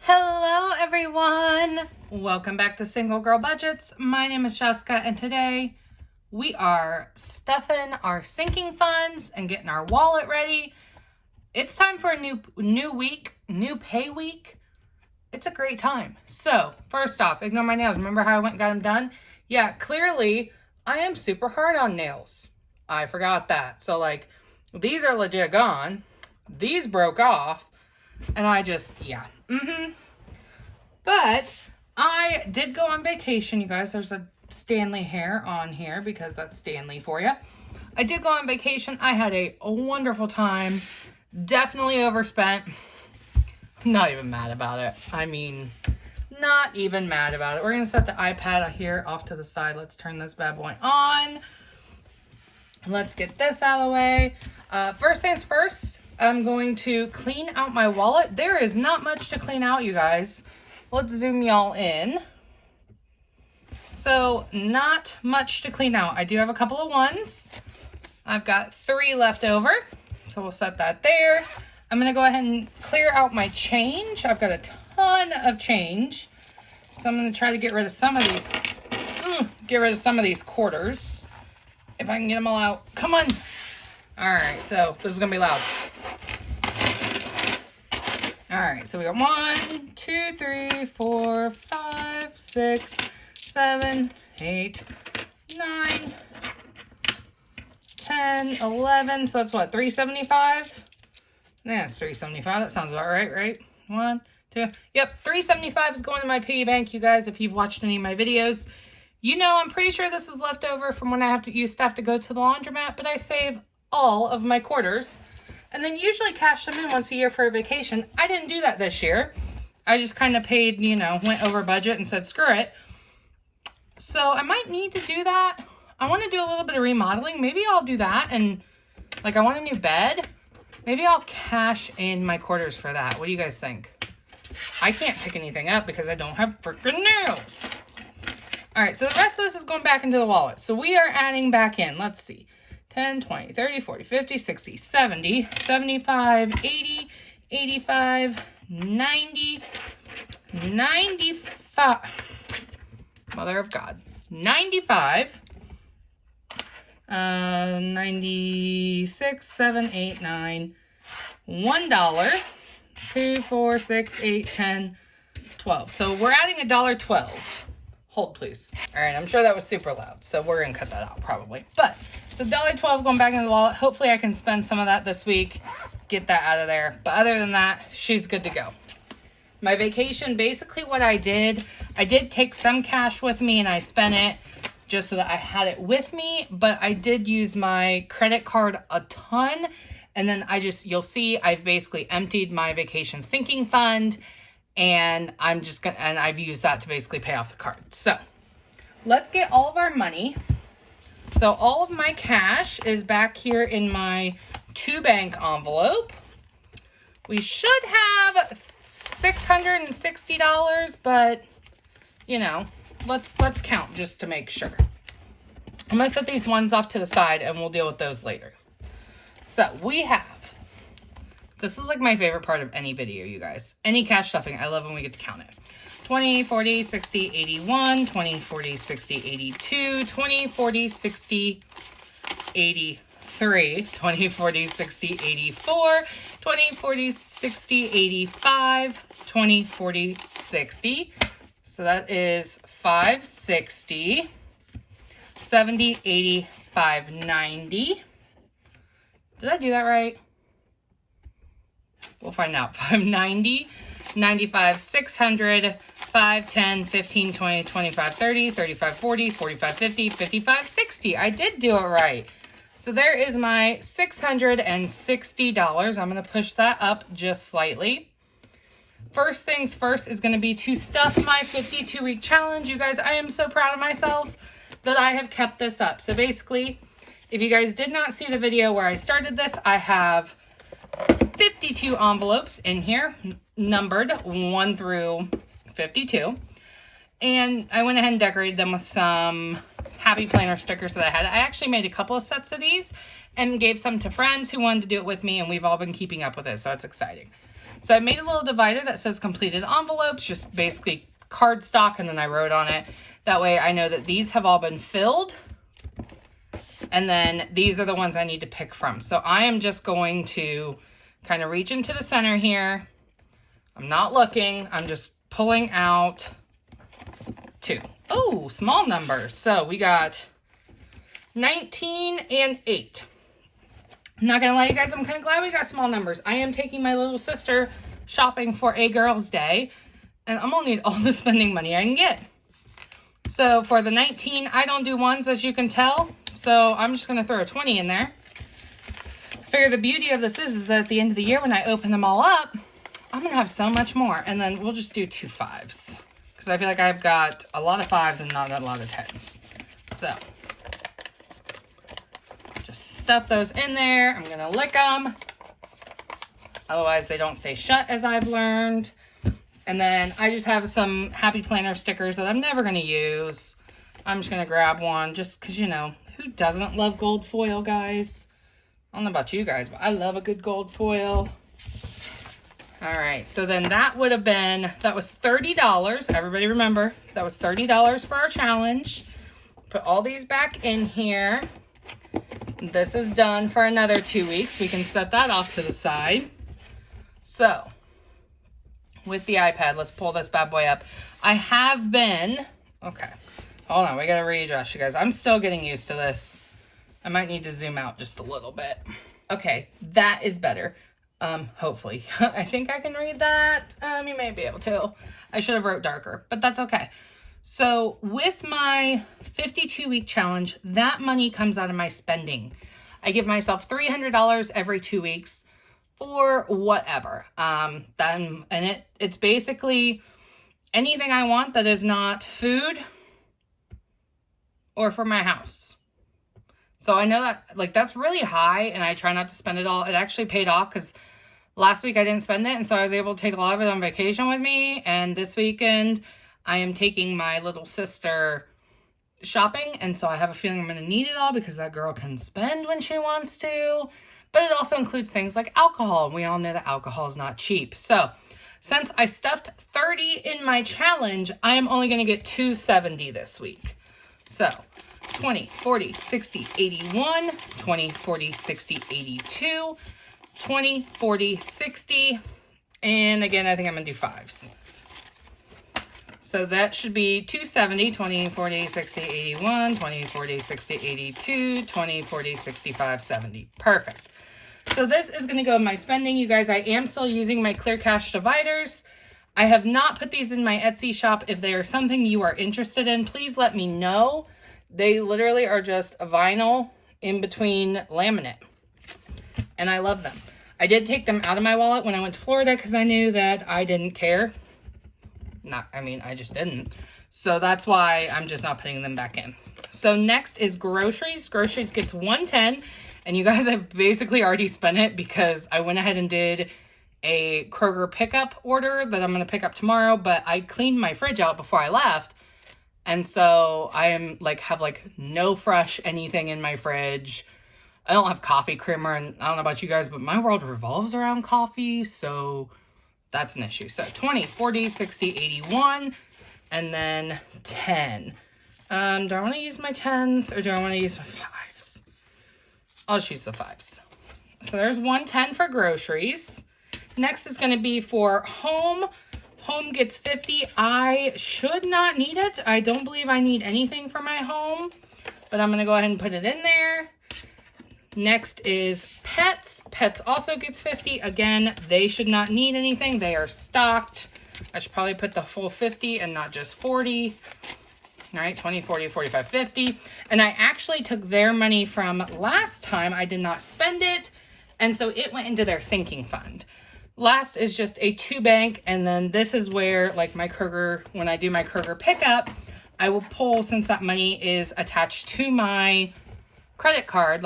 Hello everyone! Welcome back to Single Girl Budgets. My name is Jessica and today we are stuffing our sinking funds and getting our wallet ready. It's time for a new week, new pay week. It's a great time. So, first off, ignore my nails. Remember how I went and got them done? Yeah, clearly I am super hard on nails. I forgot that. So these are legit gone. These broke off. And I just, yeah. But I did go on vacation, you guys. There's a Stanley hair on here because that's Stanley for you. I did go on vacation. I had a wonderful time. Definitely overspent. Not even mad about it. I mean, not even mad about it. We're going to set the iPad here off to the side. Let's turn this bad boy on. Let's get this out of the way. First things first, I'm going to clean out my wallet. There is not much to clean out, you guys. Let's zoom y'all in. So, not much to clean out. I do have a couple of ones. I've got 3 left over. So, we'll set that there. I'm going to go ahead and clear out my change. I've got a ton of change. So, I'm going to try to get rid of some of these quarters. If I can get them all out. Come on. Alright, so this is going to be loud. Alright, so we got 1, 2, 3, 4, 5, 6, 7, 8, 9, 10, 11. So that's what, $3.75? Yeah, it's $3.75. That sounds about right? 1, 2. Yep, $3.75 is going to my piggy bank, you guys, if you've watched any of my videos. You know, I'm pretty sure this is left over from when I used to have to go to the laundromat, but I save all of my quarters and then usually cash them in once a year for a vacation. I didn't do that this year. I just kind of paid, went over budget and said, screw it. So I might need to do that. I want to do a little bit of remodeling. Maybe I'll do that. And I want a new bed. Maybe I'll cash in my quarters for that. What do you guys think? I can't pick anything up because I don't have freaking nails. All right, so the rest of this is going back into the wallet. So we are adding back in, let's see, 10, 20, 30, 40, 50, 60, 70, 75, 80, 85, 90, 95, Mother of God, 95, 96, 7, 8, 9, $1, 2, 4, 6, 8, 10, 12. So we're adding $1.12. Hold, please. All right, I'm sure that was super loud, so we're going to cut that out probably. But, so $1.12 going back in the wallet. Hopefully I can spend some of that this week, get that out of there. But other than that, she's good to go. My vacation, basically what I did take some cash with me and I spent it just so that I had it with me. But I did use my credit card a ton. And then you'll see I've basically emptied my vacation sinking fund. And I've used that to basically pay off the card. So let's get all of our money. So all of my cash is back here in my 2-bank envelope. We should have $660, but let's count just to make sure. I'm gonna set these ones off to the side and we'll deal with those later. So we have, this is my favorite part of any video, you guys. Any cash stuffing. I love when we get to count it. 20, 40, 60, 81, 20, 40, 60, 82, 20, 40, 60, 83, 20, 40, 60, 84, 20, 40, 60, 85, 20, 40, 60. So that is 560, 70, 80, 590. Did I do that right? We'll find out. 590, 95, 600, 5, 10, 15, 20, 25, 30, 35, 40, 45, 50, 55, 60. I did do it right. So there is my $660. I'm going to push that up just slightly. First things first is going to be to stuff my 52-week challenge. You guys, I am so proud of myself that I have kept this up. So basically, if you guys did not see the video where I started this, I have 52 envelopes in here, numbered 1 through 52. And I went ahead and decorated them with some Happy Planner stickers that I had. I actually made a couple of sets of these and gave some to friends who wanted to do it with me, and we've all been keeping up with it, so it's exciting. So I made a little divider that says completed envelopes, just basically cardstock, and then I wrote on it. That way I know that these have all been filled. And then these are the ones I need to pick from. So I am just going to kind of reach into the center here. I'm not looking. I'm just pulling out 2. Oh, small numbers. So we got 19 and 8. I'm not gonna lie, you guys, I'm kind of glad we got small numbers. I am taking my little sister shopping for a girl's day, and I'm gonna need all the spending money I can get. So for the 19, I don't do ones, as you can tell, so I'm just gonna throw a 20 in there. I figure the beauty of this is that at the end of the year, when I open them all up, I'm gonna have so much more, and then we'll just do 2 5s, because I feel like I've got a lot of 5s and not a lot of 10s. So just stuff those in there. I'm gonna lick them, otherwise they don't stay shut, as I've learned. And then I just have some Happy Planner stickers that I'm never gonna use. I'm just gonna grab one just because, you know, who doesn't love gold foil, guys? I don't know about you guys, but I love a good gold foil. All right, so then that would have been, that was $30. Everybody remember, that was $30 for our challenge. Put all these back in here. This is done for another 2 weeks. We can set that off to the side. So, with the iPad, let's pull this bad boy up. I have been, okay, hold on, we gotta readjust, you guys. I'm still getting used to this. I might need to zoom out just a little bit. Okay, that is better. Hopefully. I think I can read that. You may be able to. I should have wrote darker, but that's okay. So with my 52-week challenge, that money comes out of my spending. I give myself $300 every 2 weeks for whatever. It's basically anything I want that is not food or for my house. So I know that, like, that's really high, and I try not to spend it all. It actually paid off because last week I didn't spend it, and so I was able to take a lot of it on vacation with me. And this weekend I am taking my little sister shopping, and so I have a feeling I'm going to need it all because that girl can spend when she wants to. But it also includes things like alcohol, and we all know that alcohol is not cheap. So since I stuffed 30 in my challenge, I am only going to get $270 this week. So 20, 40, 60, 81, 20, 40, 60, 82, 20, 40, 60, and again, I think I'm going to do 5s. So that should be 270, 20, 40, 60, 81, 20, 40, 60, 82, 20, 40, 65, 70. Perfect. So this is going to go in my spending. You guys, I am still using my clear cash dividers. I have not put these in my Etsy shop. If they are something you are interested in, please let me know. They literally are just a vinyl in between laminate. And I love them. I did take them out of my wallet when I went to Florida because I knew that I didn't care. I just didn't. So that's why I'm just not putting them back in. So next is groceries. Groceries gets $110. And you guys, have basically already spent it because I went ahead and did a Kroger pickup order that I'm going to pick up tomorrow. But I cleaned my fridge out before I left. And so I am have no fresh anything in my fridge. I don't have coffee creamer, and I don't know about you guys, but my world revolves around coffee, so that's an issue. So 20, 40, 60, 81, and then 10. Do I want to use my 10s or do I want to use my 5s? I'll just use the 5s. So there's 110 for groceries. Next is going to be for home. Home gets 50. I should not need it. I don't believe I need anything for my home, but I'm going to go ahead and put it in there. Next is pets. Pets also gets 50. Again, they should not need anything. They are stocked. I should probably put the full 50 and not just 40. All right, 20, 40, 45, 50. And I actually took their money from last time. I did not spend it. And so it went into their sinking fund. Last is just a 2-bank. And then this is where my Kroger, when I do my Kroger pickup, I will pull, since that money is attached to my credit card,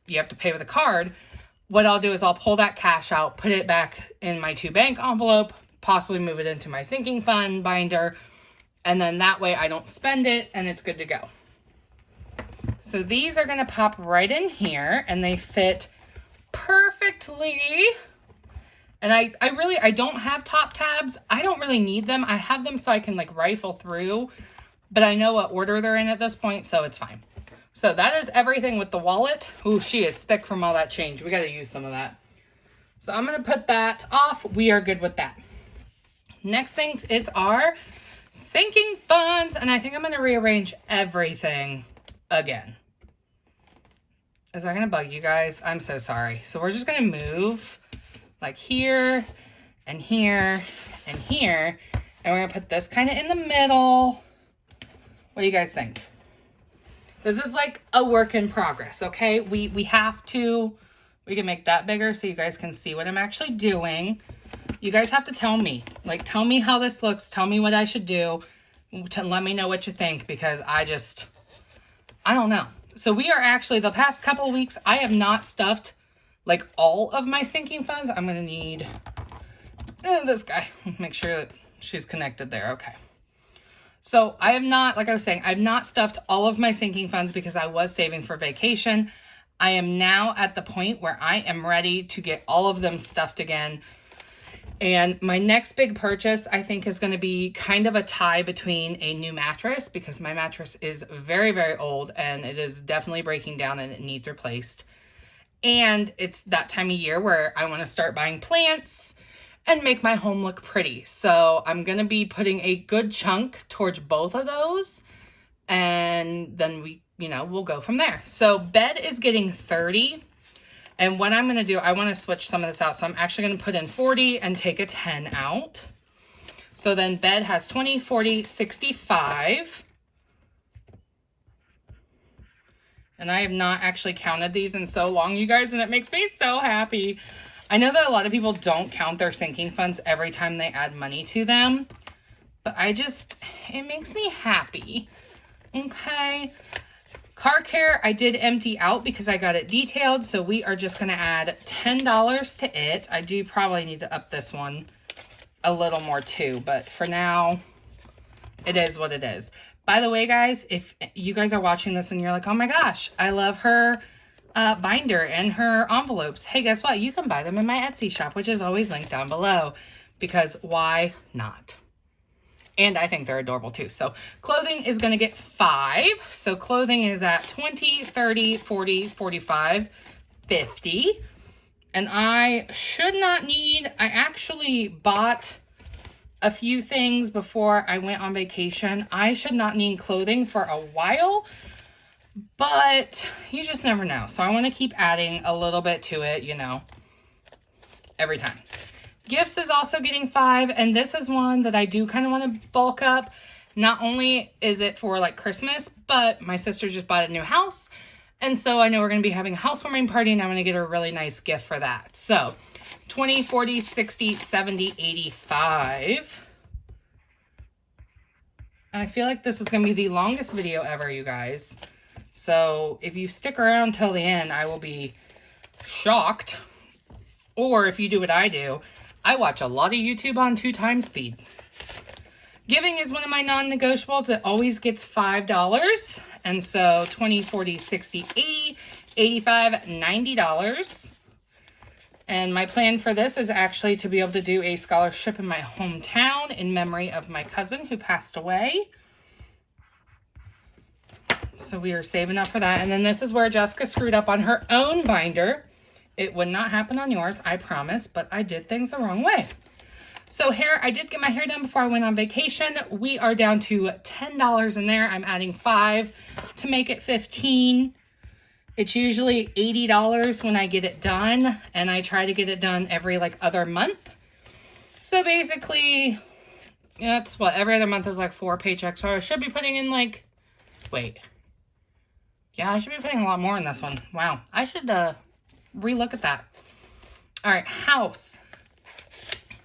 you have to pay with a card. What I'll do is I'll pull that cash out, put it back in my 2-bank envelope, possibly move it into my sinking fund binder, and then that way I don't spend it and it's good to go. So these are going to pop right in here and they fit perfectly. And I don't have top tabs. I don't really need them. I have them so I can like rifle through, but I know what order they're in at this point, so it's fine. So that is everything with the wallet. Ooh, she is thick from all that change. We got to use some of that. So I'm going to put that off. We are good with that. Next things is our sinking funds. And I think I'm going to rearrange everything again. Is that going to bug you guys? I'm so sorry. So we're just going to move like here and here and here. And we're going to put this kind of in the middle. What do you guys think? This is like a work in progress, okay? We have to... We can make that bigger so you guys can see what I'm actually doing. You guys have to tell me. Like, tell me how this looks. Tell me what I should do. To let me know what you think. Because I don't know. So we are actually, the past couple of weeks, I have not stuffed, like, all of my sinking funds. I'm going to need this guy. Make sure that she's connected there. Okay. So I have not, like I was saying, I've not stuffed all of my sinking funds because I was saving for vacation. I am now at the point where I am ready to get all of them stuffed again. And my next big purchase, I think, is going to be kind of a tie between a new mattress, because my mattress is very, very old and it is definitely breaking down and it needs replaced. And it's that time of year where I want to start buying plants and make my home look pretty. So I'm going to be putting a good chunk towards both of those. And then we'll go from there. So bed is getting 30. And what I'm going to do, I want to switch some of this out. So I'm actually going to put in 40 and take a 10 out. So then bed has 20, 40, 65. And I have not actually counted these in so long, you guys, and it makes me so happy. I know that a lot of people don't count their sinking funds every time they add money to them, but it makes me happy. Okay. Car care, I did empty out because I got it detailed. So we are just going to add $10 to it. I do probably need to up this one a little more too. But for now, it is what it is. By the way, guys, if you guys are watching this and you're like, oh my gosh, I love her binder and her envelopes. Hey, guess what? You can buy them in my Etsy shop, which is always linked down below. Because why not? And I think they're adorable too. So clothing is going to get 5. So clothing is at 20, 30, 40, 45, 50. And I should not need, I actually bought a few things before I went on vacation. I should not need clothing for a while, but you just never know. So I want to keep adding a little bit to it, every time. Gifts is also getting 5, and this is one that I do kind of want to bulk up. Not only is it for like Christmas, but my sister just bought a new house, and so I know we're going to be having a housewarming party, and I'm going to get her a really nice gift for that. So 20, 40, 60, 70, 85. I feel like this is going to be the longest video ever, you guys. So if you stick around till the end, I will be shocked. Or if you do what I do, I watch a lot of YouTube on 2x speed. Giving is one of my non-negotiables. It always gets $5. And so 20, 40, 60, 80, 85, $90. And my plan for this is actually to be able to do a scholarship in my hometown in memory of my cousin who passed away. So we are saving up for that. And then this is where Jessica screwed up on her own binder. It would not happen on yours, I promise, but I did things the wrong way. So hair, I did get my hair done before I went on vacation. We are down to $10 in there. I'm adding 5 to make it 15. It's usually $80 when I get it done, and I try to get it done every like other month. So basically, that's what, every other month is like 4 paychecks. So I should be putting in like, yeah, I should be putting a lot more in this one. Wow, I should relook at that. All right, house.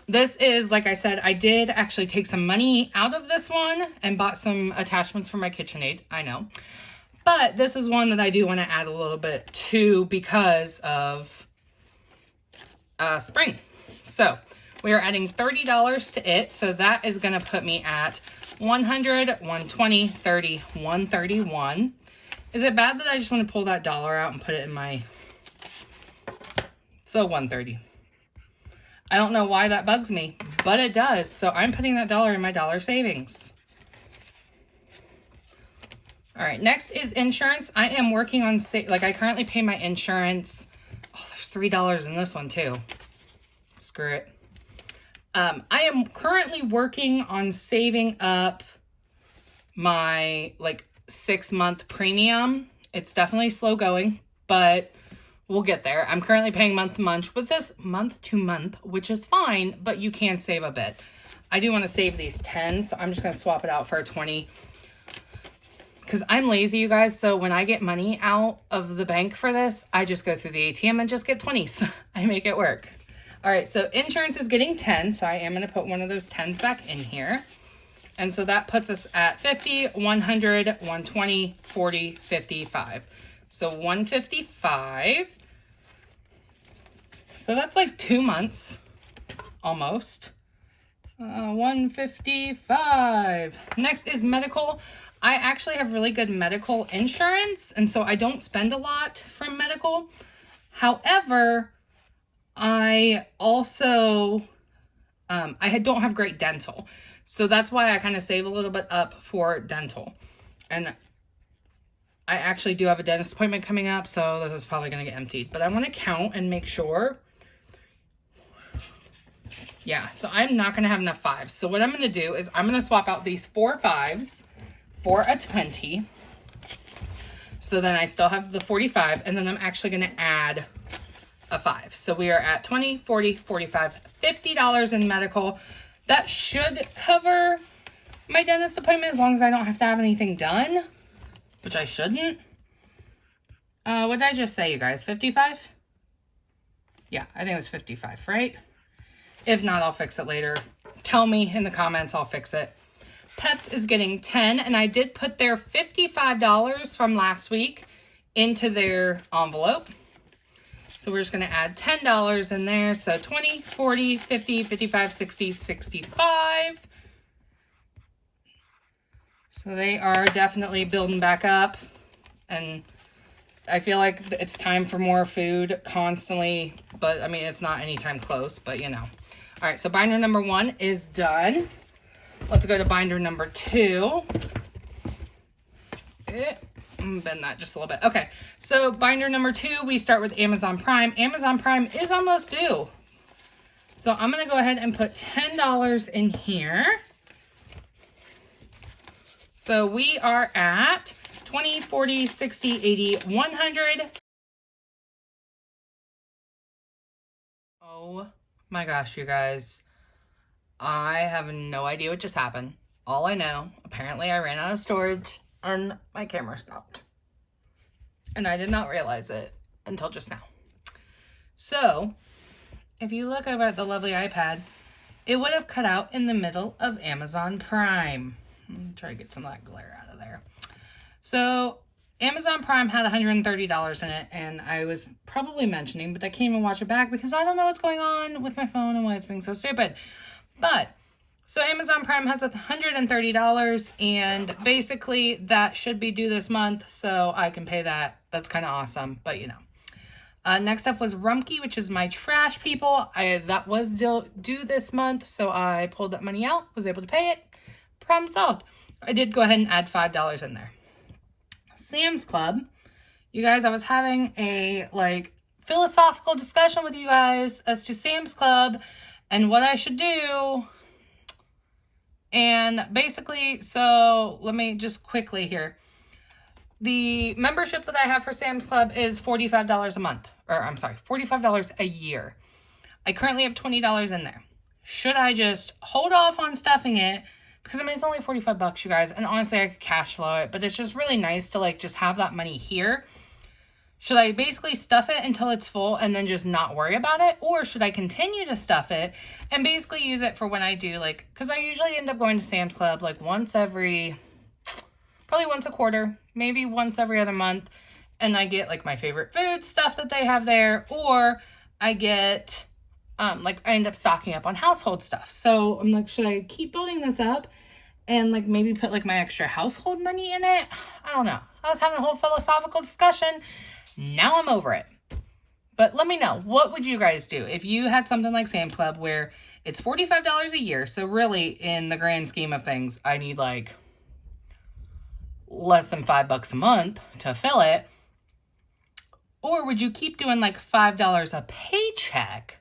This is, like I said, I did actually take some money out of this one and bought some attachments for my KitchenAid. I know. But this is one that I do want to add a little bit to because of spring. So we are adding $30 to it. So that is going to put me at 100, 120, 30, 131. Is it bad that I just want to pull that dollar out and put it in my... So 130. I don't know why that bugs me, but it does. So I'm putting that $1 in my dollar savings. All right, next is insurance. I am working on, I currently pay my insurance. Oh, there's $3 in this one too. Screw it. I am currently working on saving up my 6-month premium. It's definitely slow going, but we'll get there. I'm currently paying month to month with this month to month, which is fine, but you can save a bit. I do want to save these 10, so I'm just going to swap it out for a 20. Because I'm lazy, you guys, so when I get money out of the bank for this, I just go through the ATM and just get 20s. I make it work. All right, so insurance is getting 10, so I am going to put one of those 10s back in here. And so that puts us at 50, 100, 120, 40, 55. So 155. So that's like 2 months, almost. 155. Next is medical. I actually have really good medical insurance, and so I don't spend a lot from medical. However, I also, I don't have great dental. So that's why I kind of save a little bit up for dental. And I actually do have a dentist appointment coming up, so this is probably going to get emptied. But I want to count and make sure. Yeah, so I'm not going to have enough 5s. So what I'm going to do is I'm going to swap out these 4 5s for a 20. So then I still have the 45, and then I'm actually going to add a 5. So we are at 20, 40, 45, $50 in medical. That should cover my dentist appointment as long as I don't have to have anything done, which I shouldn't. What did I just say, you guys? 55? Yeah, I think it was 55, right? If not, I'll fix it later. Tell me in the comments, I'll fix it. Pets is getting 10, and I did put their $55 from last week into their envelope. So we're just going to add $10 in there. So 20, 40, 50, 55, 60, 65. So they are definitely building back up, and I feel like it's time for more food constantly, but I mean, it's not anytime close, but you know. All right, so binder number 1 is done. Let's go to binder number 2. Bend that just a little bit. Okay, so binder number 2, we start with Amazon Prime. Amazon Prime is almost due. So I'm going to go ahead and put $10 in here. So we are at 20, 40, 60, 80, 100. Oh my gosh, you guys. I have no idea what just happened. All I know, apparently I ran out of storage and my camera stopped. And I did not realize it until just now. So, if you look over at the lovely iPad, it would have cut out in the middle of Amazon Prime. Try to get some of that glare out of there. So Amazon Prime had $130 in it, and I was probably mentioning, but I can't even watch it back because I don't know what's going on with my phone and why it's being so stupid. But so Amazon Prime has $130, and basically that should be due this month, so I can pay that. That's kind of awesome, but you know. Next up was Rumpke, which is my trash people. That was due this month, so I pulled that money out, was able to pay it. Problem solved. I did go ahead and add $5 in there. Sam's Club. You guys, I was having a philosophical discussion with you guys as to Sam's Club and what I should do. And basically, so let me just quickly here. The membership that I have for Sam's Club is $45 a month. Or I'm sorry, $45 a year. I currently have $20 in there. Should I just hold off on stuffing it? Because, I mean, it's only 45 bucks, you guys. And honestly, I could cash flow it. But it's just really nice to, just have that money here. Should I basically stuff it until it's full and then just not worry about it? Or should I continue to stuff it and basically use it for when I do, because I usually end up going to Sam's Club, probably once a quarter, maybe once every other month. And I get, my favorite food stuff that they have there. Or I get... I end up stocking up on household stuff. So I'm like, should I keep building this up and maybe put my extra household money in it? I don't know. I was having a whole philosophical discussion. Now I'm over it. But let me know, what would you guys do if you had something like Sam's Club where it's $45 a year? So really, in the grand scheme of things, I need like less than $5 a month to fill it. Or would you keep doing like $5 a paycheck?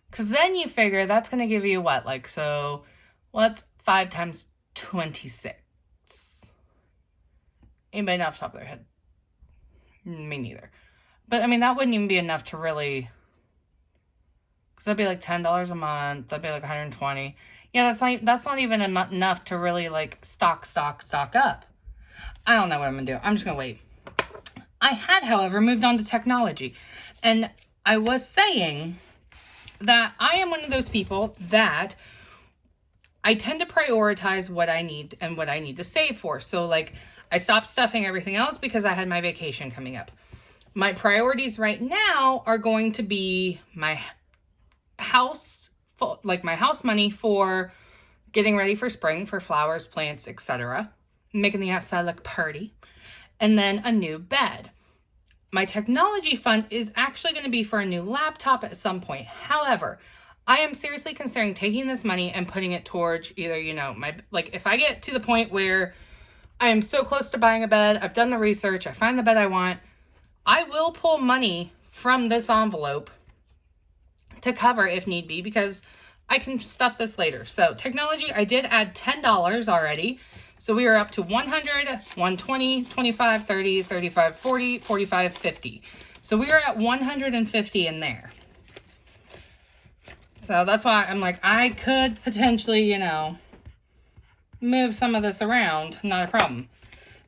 Because then you figure that's going to give you what? Like, so what's 5 times 26? Anybody know off the top of their head? Me neither. But I mean, that wouldn't even be enough to really, because that'd be like $10 a month. That'd be like 120. Yeah, that's not even enough to really like stock up. I don't know what I'm gonna do. I'm just gonna wait. I had, however, moved on to technology, and I was saying that I am one of those people that I tend to prioritize what I need and what I need to save for. So like, I stopped stuffing everything else because I had my vacation coming up. My priorities right now are going to be my house, like my house money for getting ready for spring, for flowers, plants, etc. Making the outside look pretty. And then a new bed. My technology fund is actually going to be for a new laptop at some point. However, I am seriously considering taking this money and putting it towards either, you know, if I get to the point where I am so close to buying a bed, I've done the research, I find the bed I want, I will pull money from this envelope to cover if need be, because I can stuff this later. So technology, I did add $10 already. So we are up to 100, 120, 25, 30, 35, 40, 45, 50. So we are at 150 in there. So that's why I'm like, I could potentially, you know, move some of this around. Not a problem.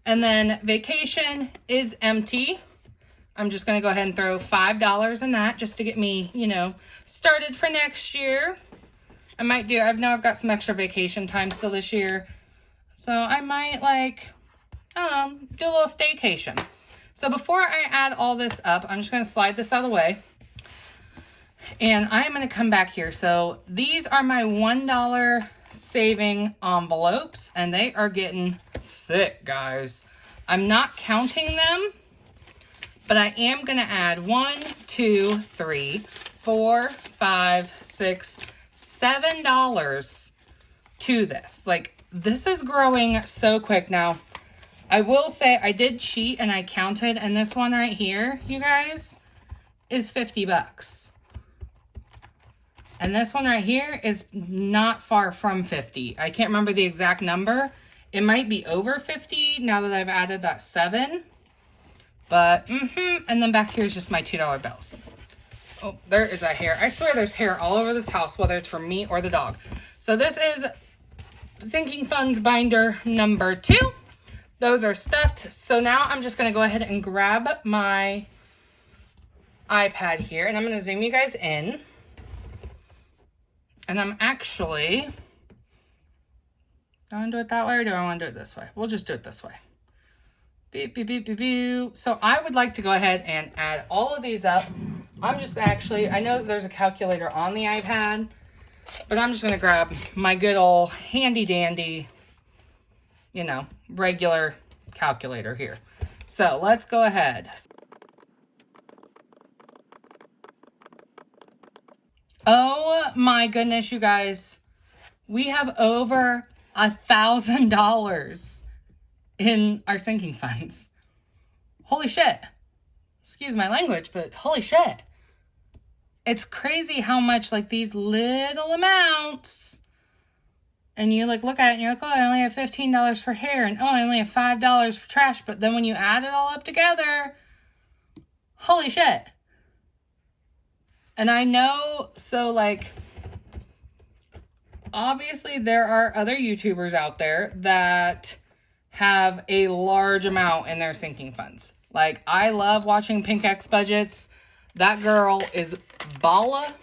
And then vacation is empty. I'm just going to go ahead and throw $5 in that just to get me, you know, started for next year. I might do, I've got some extra vacation time still this year. So I might like, I don't know, do a little staycation. So before I add all this up, I'm just going to slide this out of the way. And I'm going to come back here. So these are my $1 saving envelopes, and they are getting thick, guys. I'm not counting them, but I am going to add 1, 2, 3, 4, 5, 6, $7 to this. Like, this is growing so quick now. I will say I did cheat and I counted, and this one right here, you guys, is $50. And this one right here is not far from 50. I can't remember the exact number. It might be over 50 now that I've added that 7. But, and then back here is just my $2 bills. Oh, there is a hair. I swear there's hair all over this house, whether it's from me or the dog. So this is sinking funds binder number 2. Those are stuffed. So now I'm just going to go ahead and grab my iPad here, and I'm going to zoom you guys in. And I'm actually, do I want to do it that way or do I want to do it this way? We'll just do it this way. Beep, beep, beep, beep, beep. So I would like to go ahead and add all of these up. I'm just actually, I know that there's a calculator on the iPad, but I'm just going to grab my good old handy dandy, you know, regular calculator here. So let's go ahead. Oh my goodness, you guys. We have over $1,000 in our sinking funds. Holy shit. Excuse my language, but holy shit. It's crazy how much like these little amounts, and you like look at it and you're like, oh, I only have $15 for hair, and oh, I only have $5 for trash. But then when you add it all up together, holy shit. And I know, so like, obviously there are other YouTubers out there that have a large amount in their sinking funds. Like, I love watching Pink X Budgets. That girl is Bala,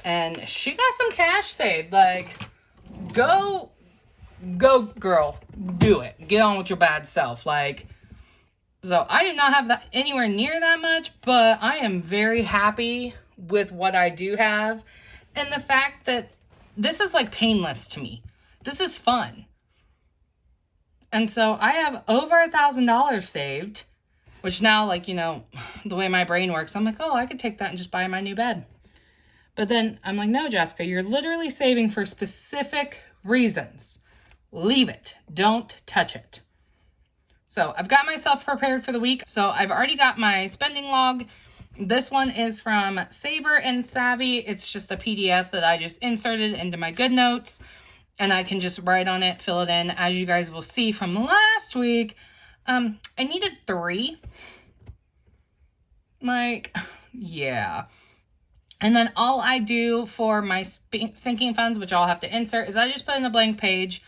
and she got some cash saved. Like, go girl, do it. Get on with your bad self. Like, so I do not have that anywhere near that much, but I am very happy with what I do have. And the fact that this is like painless to me. This is fun. And so I have over $1,000 saved. Which now, like, you know, the way my brain works, I'm like, oh, I could take that and just buy my new bed. But then I'm like, no, Jessica, you're literally saving for specific reasons. Leave it. Don't touch it. So I've got myself prepared for the week. So I've already got my spending log. This one is from Saver and Savvy. It's just a PDF that I just inserted into my GoodNotes. And I can just write on it, fill it in. As you guys will see from last week, I needed 3. Like, yeah. And then all I do for my sinking funds, which I'll have to insert, is I just put in a blank page.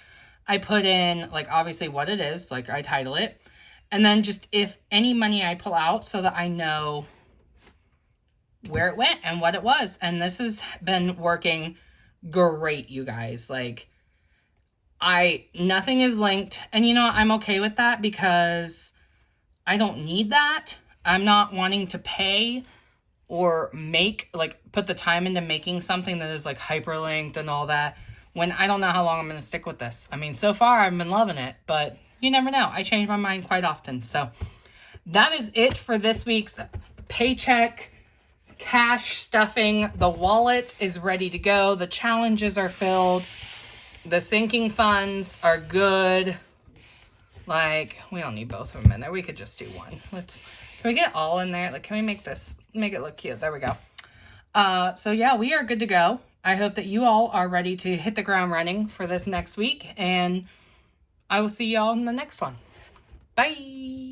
I put in, like, obviously what it is, like I title it. And then just if any money I pull out so that I know where it went and what it was. And this has been working great, you guys. Like, nothing is linked. And you know, I'm okay with that because I don't need that. I'm not wanting to pay or put the time into making something that is like hyperlinked and all that when I don't know how long I'm going to stick with this. I mean, so far I've been loving it, but you never know. I change my mind quite often. So that is it for this week's paycheck cash stuffing. The wallet is ready to go. The challenges are filled. The sinking funds are good. Like, we don't need both of them in there. We could just do one. Can we get all in there? Like, can we make it look cute? There we go. So yeah, we are good to go. I hope that you all are ready to hit the ground running for this next week, and I will see y'all in the next one. Bye.